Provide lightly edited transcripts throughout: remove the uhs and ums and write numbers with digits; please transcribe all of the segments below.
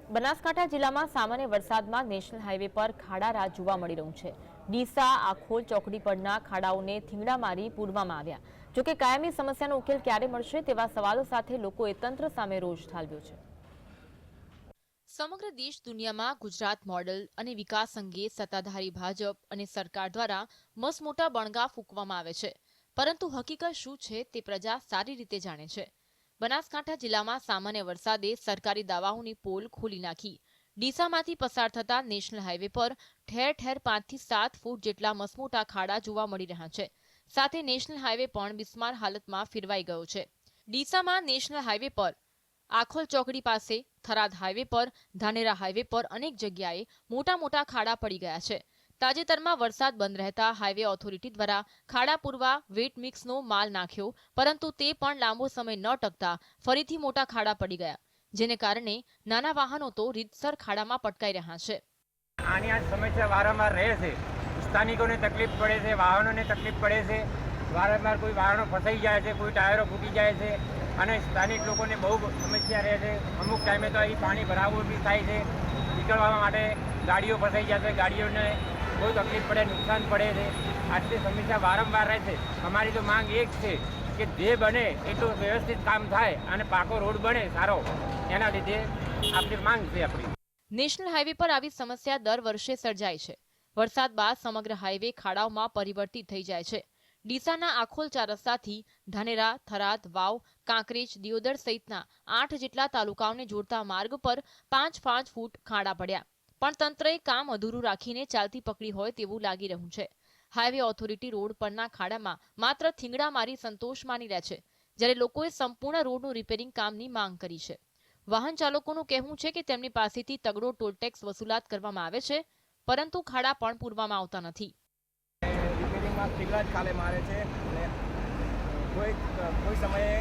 બનાસકાંઠા જિલ્લામાં સામાન્ય વરસાદમાં નેશનલ હાઈવે પર ખાડા રાહ જોવા મળી રહ્યું છે। ડીસા આખોલ ચોકડી પરના ખાડાઓને થીંગડા મારી પૂરવામાં આવ્યા। જોકે કાયમી સમસ્યાનો ઉકેલ ક્યારે મળશે તેવા સવાલો સાથે લોકોએ તંત્ર સામે રોષ ઠાલવ્યો છે। સમગ્ર દેશ દુનિયામાં ગુજરાત મોડલ અને વિકાસ અંગે સત્તાધારી ભાજપ અને સરકાર દ્વારા મસમોટા બણગા ફૂંકવામાં આવે છે, પરંતુ હકીકત શું છે તે પ્રજા સારી રીતે જાણે છે। બનાસકાંઠા જિલ્લામાં સામાન્ય વરસાદે સરકારી દાવાઓની પોલ ખોલી નાખી। ડીસામાંથી પસાર થતા નેશનલ હાઈવે પર ઠેર ઠેર 5 થી 7 ફૂટ જેટલા મસમોટા ખાડા જોવા મળી રહ્યા છે। સાથે નેશનલ હાઈવે પણ બિસ્માર હાલતમાં ફેરવાઈ ગયો છે। ડીસામાં નેશનલ હાઈવે પર આખોલ ચોકડી પાસે, થરાદ હાઈવે પર, ધાનેરા હાઈવે પર અનેક જગ્યાએ મોટા મોટા ખાડા પડી ગયા છે। તાજેતરમાં વરસાદ બંધ રહેતા હાઈવે ઓથોરિટી દ્વારા ખાડા પૂરવા વેટ મિક્સનો માલ નાખ્યો, પરંતુ તે પણ લાંબો સમય ન ટકતા ફરીથી મોટા ખાડા પડી ગયા, જેને કારણે નાના વાહનો તો રીતસર ખાડામાં પટકાઈ રહ્યા છે। આની આ સમસ્યા વારંવાર રહે છે। સ્થાનિકોને તકલીફ પડે છે, વાહનોને તકલીફ પડે છે। વારંવાર કોઈ વાહનો ફસાઈ જાય છે, કોઈ ટાયરો ફૂટી જાય છે અને સ્થાનિક લોકોને બહુ સમસ્યા રહે છે। અમુક ટાઈમે તો અહીં પાણી ભરાવું બી થાય છે। નીકળવા માટે ગાડીઓ ફસાઈ જાય છે, ગાડીઓને બહુ તકલીફ પડે, નુકસાન પડે છે। આટલી સમસ્યા વારંવાર રહે છે। અમારી તો માંગ એક છે કે જે બને એટલું વ્યવસ્થિત કામ થાય અને પાકો રોડ બને સારો, એના લીધે આપણી માંગ છે। આપણી નેશનલ હાઈવે પર આવી સમસ્યા દર વર્ષે સર્જાય છે। વરસાદ બાદ સમગ્ર હાઈવે ખાડાઓમાં પરિવર્તિત થઈ જાય છે। ડીસાના આખોલ ચાર રસ્તાથી ધાનેરા, થરાદ, વાવ, કાંકરેજ, દિયોદર સહિતના 8 જેટલા તાલુકાઓને જોડતા માર્ગ પર 5 ફૂટ ખાડા પડ્યા, પણ તંત્રએ કામ અધૂરું રાખીને ચાલતી પકડી હોય તેવું લાગી રહ્યું છે। હાઈવે ઓથોરિટી રોડ પરના ખાડામાં માત્ર થીંગડા મારી સંતોષ માની રહ્યા છે, જ્યારે લોકોએ સંપૂર્ણ રોડનું રિપેરિંગ કામની માંગ કરી છે। વાહન ચાલકોનું કહેવું છે કે તેમની પાસેથી તગડો ટોલ ટેક્સ વસૂલાત કરવામાં આવે છે, પરંતુ ખાડા પણ પૂરવામાં આવતા નથી। રિપેરિંગમાં થીંગડા જ ખાલે મારે છે અને કોઈ સમયે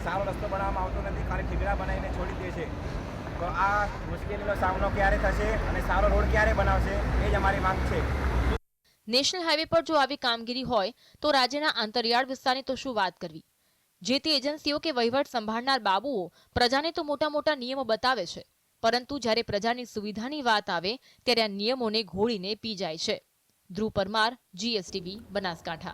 સારો રસ્તો બનાવવામાં આવતો નથી, ખાલી થીંગડા બનાવીને છોડી દે છે। તો આ મુશ્કેલીનો સામનો ક્યારે થશે અને સારો રોડ ક્યારે બનાવશે, એ જ અમારી માંગ છે। નેશનલ હાઈવે પર જો આવી કામગીરી હોય તો રાજ્યના આંતરિયાળ વિસ્તારની તો શું વાત કરવી। જે તે એજન્સીઓ કે વહીવટ સંભાળનાર બાબુઓ પ્રજાને તો મોટા મોટા નિયમો બતાવે છે, પરંતુ જ્યારે પ્રજાની સુવિધાની વાત આવે ત્યારે આ નિયમોને ઘોળીને પી જાય છે। ધ્રુવ પરમાર, GSTV, બનાસકાંઠા।